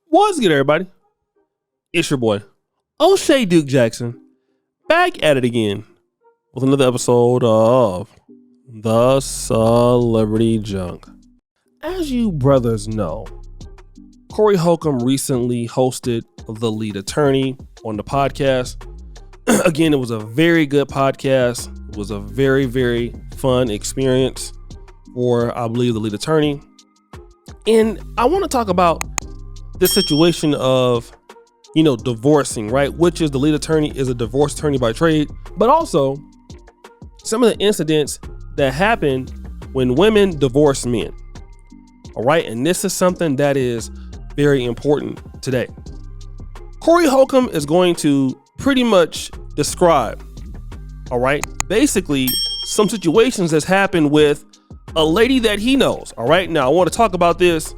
What's good, everybody? It's your boy, O'Shea Duke Jackson, back at it again with another episode of The Celebrity Junk. As you brothers know, Corey Holcomb recently hosted The Lead Attorney on the podcast. Again, it was a very good podcast. It was a very, very fun experience for, I believe, The Lead Attorney. And I want to talk about this situation of, divorcing, right? Which is the lead attorney is a divorce attorney by trade, but also some of the incidents that happen when women divorce men. All right. And this is something that is very important today. Corey Holcomb is going to pretty much describe, all right, basically some situations that's happened with a lady that he knows. All right. Now I want to talk about this.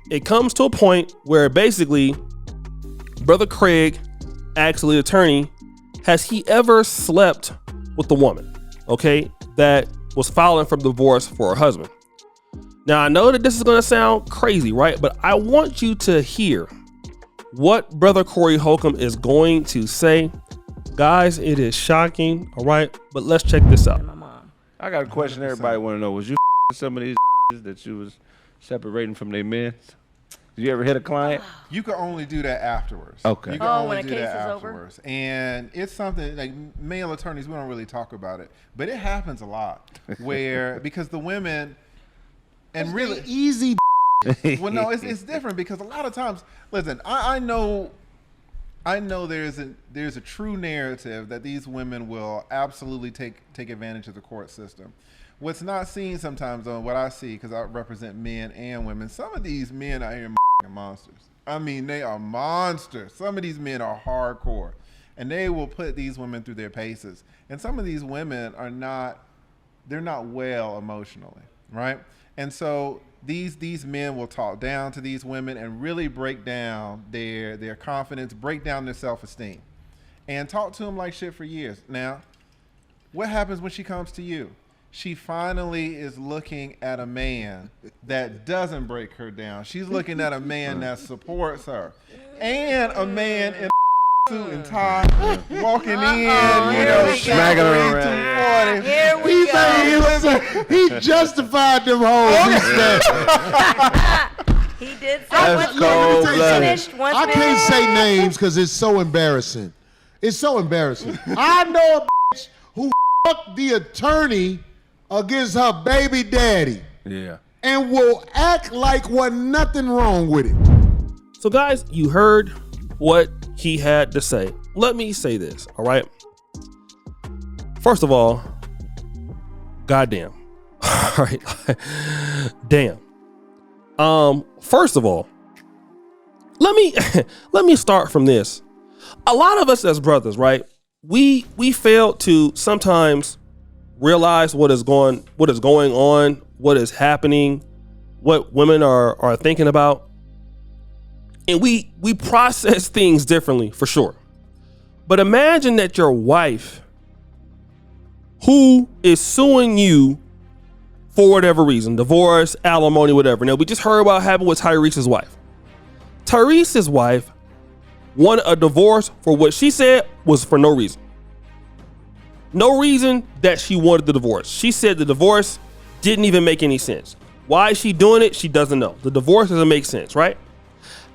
It comes to a point where basically Brother Craig asks the lead attorney, has he ever slept with the woman, okay, that was filing for divorce for her husband? Now, I know that this is going to sound crazy, right? But I want you to hear what Brother Corey Holcomb is going to say. Guys, it is shocking, all right? But let's check this out. I got a question everybody want to know. Was you some of these that you was separating from their men? Did you ever hit a client? You can only do that afterwards. Okay. You can when only a do case that is afterwards. And it's something like male attorneys, we don't really talk about it, but it happens a lot where because the women and really easy. well, no, it's different because a lot of times, listen, I know there's a true narrative that these women will absolutely take advantage of the court system. What's not seen sometimes on what I see, because I represent men and women, some of these men out here are monsters. I mean, they are monsters. Some of these men are hardcore, and they will put these women through their paces. And some of these women they're not well emotionally, right? And so these men will talk down to these women and really break down their confidence, break down their self-esteem, and talk to them like shit for years. Now, what happens when she comes to you? She finally is looking at a man that doesn't break her down. She's looking at a man that supports her. And a man in a suit and tie walking in, smacking her around. 240. Here we go. He justified them hoes. He did say That's once cold-blooded. finished. Once I can't say names because it's so embarrassing. It's so embarrassing. I know a bitch who fucked the attorney against her baby daddy. Yeah. And will act like wasn't nothing wrong with it. So guys, you heard what he had to say. Let me say this, all right? First of all, goddamn. All right. Damn. First of all, let me start from this. A lot of us as brothers, right? We fail to sometimes realize what is going on, what is happening, what women are thinking about. And we process things differently, for sure. But imagine that your wife, who is suing you for whatever reason, divorce, alimony, whatever. Now, we just heard what happened with Tyrese's wife. Tyrese's wife won a divorce for what she said was for no reason. No reason that she wanted the divorce. She said the divorce didn't even make any sense. Why is she doing it? She doesn't know. The divorce doesn't make sense, right?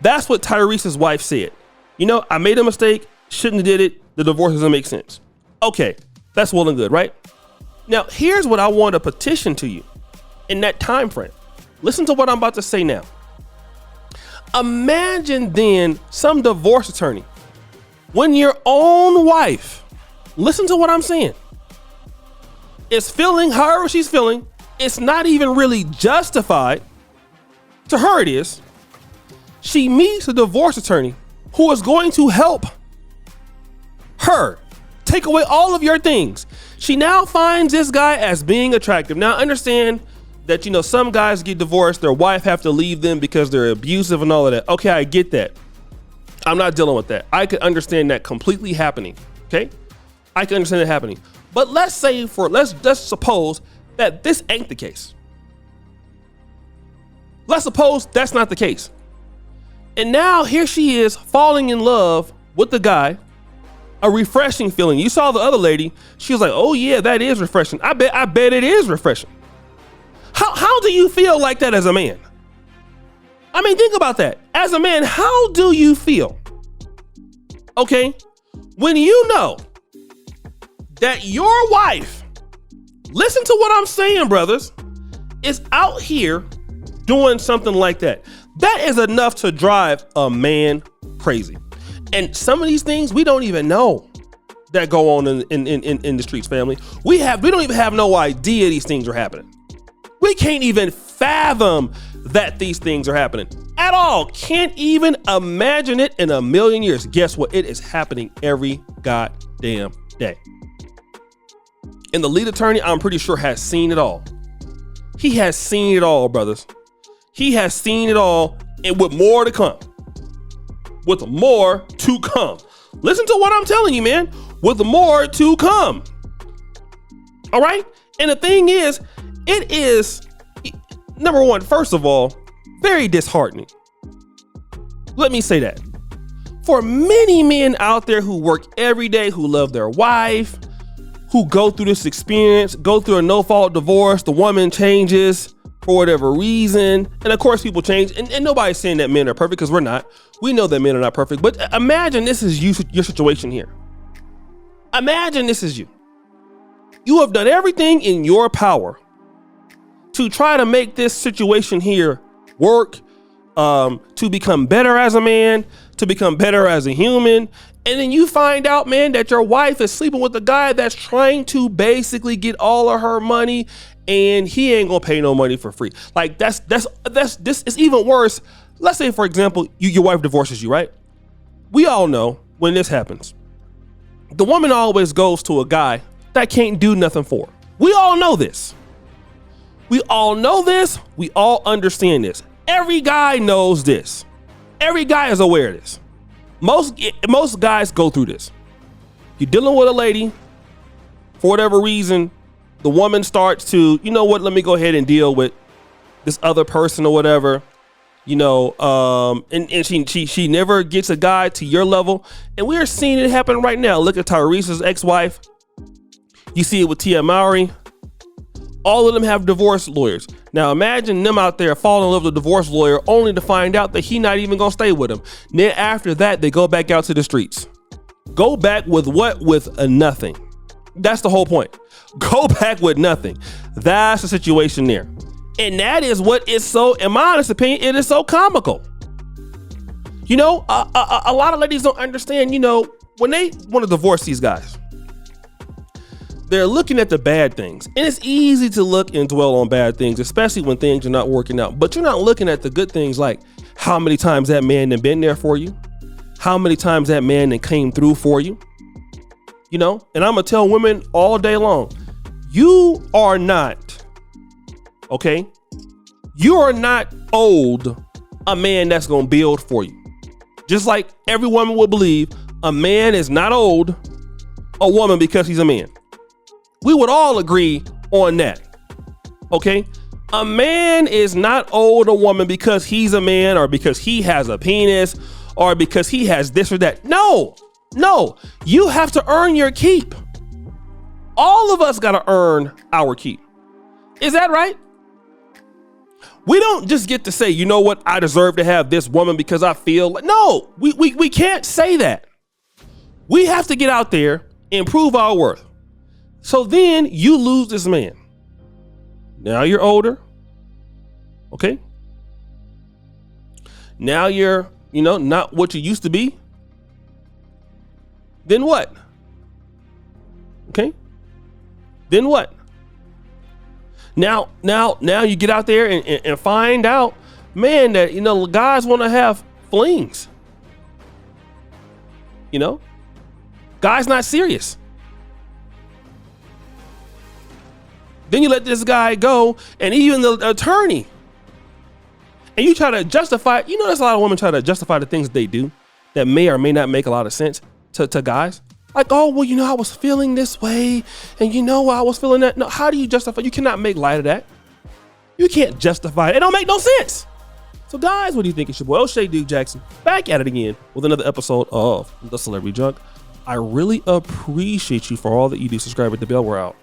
That's what Tyrese's wife said. I made a mistake. Shouldn't have did it. The divorce doesn't make sense. Okay, that's well and good, right? Now, here's what I want to petition to you in that time frame. Listen to what I'm about to say now. Imagine then some divorce attorney when your own wife, listen to what I'm saying, is feeling however she's feeling. It's not even really justified. To her it is. She meets a divorce attorney who is going to help her take away all of your things. She now finds this guy as being attractive. Now understand that, some guys get divorced, their wife have to leave them because they're abusive and all of that. Okay, I get that. I'm not dealing with that. I could understand that completely happening. Okay? I can understand it happening. But let's suppose that this ain't the case. Let's suppose that's not the case. And now here she is falling in love with the guy. A refreshing feeling. You saw the other lady. She was like, oh yeah, that is refreshing. I bet it is refreshing. How do you feel like that as a man? I mean, think about that. As a man, how do you feel? Okay. When you know that your wife, listen to what I'm saying, brothers, is out here doing something like that. That is enough to drive a man crazy. And some of these things we don't even know that go on in the streets, family. We don't even have no idea these things are happening. We can't even fathom that these things are happening at all. Can't even imagine it in a million years. Guess what? It is happening every goddamn day. And the lead attorney, I'm pretty sure, has seen it all. He has seen it all, brothers. He has seen it all, and with more to come. With more to come. Listen to what I'm telling you, man. With more to come. All right? And the thing is, it is, number one, first of all, very disheartening. Let me say that. For many men out there who work every day, who love their wife, who go through this experience, go through a no-fault divorce, the woman changes for whatever reason. And of course, people change. And nobody's saying that men are perfect, because we're not. We know that men are not perfect. But imagine this is your situation here. Imagine this is you. You have done everything in your power to try to make this situation here work, to become better as a man, to become better as a human. And then you find out, man, that your wife is sleeping with a guy that's trying to basically get all of her money, and he ain't gonna pay no money for free. Like this is even worse. Let's say, for example, your wife divorces you, right? We all know when this happens, the woman always goes to a guy that can't do nothing for her. We all know this. We all know this. We all understand this. Every guy knows this. Every guy is aware of this. Most guys go through this. You're dealing with a lady, for whatever reason, the woman starts to, you know what, let me go ahead and deal with this other person or whatever, you know, and she never gets a guy to your level. And we are seeing it happen right now. Look at Tyrese's ex-wife. You see it with Tia Mowry. All of them have divorce lawyers. Now imagine them out there falling in love with a divorce lawyer only to find out that he not even gonna stay with them. Then after that, they go back out to the streets. Go back with what? With a nothing. That's the whole point. Go back with nothing. That's the situation there. And that is what is so, in my honest opinion, it is so comical. You know, a lot of ladies don't understand, you know, when they want to divorce these guys, they're looking at the bad things. And it's easy to look and dwell on bad things, especially when things are not working out. But you're not looking at the good things, like how many times that man had been there for you, how many times that man that came through for you. You know, and I'm going to tell women all day long, you are not, okay? You are not owed a man that's going to build for you. Just like every woman will believe, a man is not owed a woman because he's a man. We would all agree on that, okay? A man is not owed a woman because he's a man, or because he has a penis, or because he has this or that. No, you have to earn your keep. All of us got to earn our keep. Is that right? We don't just get to say, you know what, I deserve to have this woman because I feel like, no, we can't say that. We have to get out there and prove our worth. So then you lose this man. Now you're older. Okay. Now you're, you know, not what you used to be. Then what? Okay. Then what? Now you get out there and find out, man, that, you know, guys want to have flings. You know, guys not serious. Then you let this guy go, and even the attorney, and you try to justify, you know, there's a lot of women try to justify the things that they do that may or may not make a lot of sense to guys. Like, oh, well, you know, I was feeling this way, and you know, I was feeling that. No, how do you justify? You cannot make light of that. You can't justify it. It don't make no sense. So guys, what do you think? It's your boy O'Shea Duke Jackson back at it again with another episode of The Celebrity Junk. I really appreciate you for all that you do. Subscribe, hit the bell, we're out.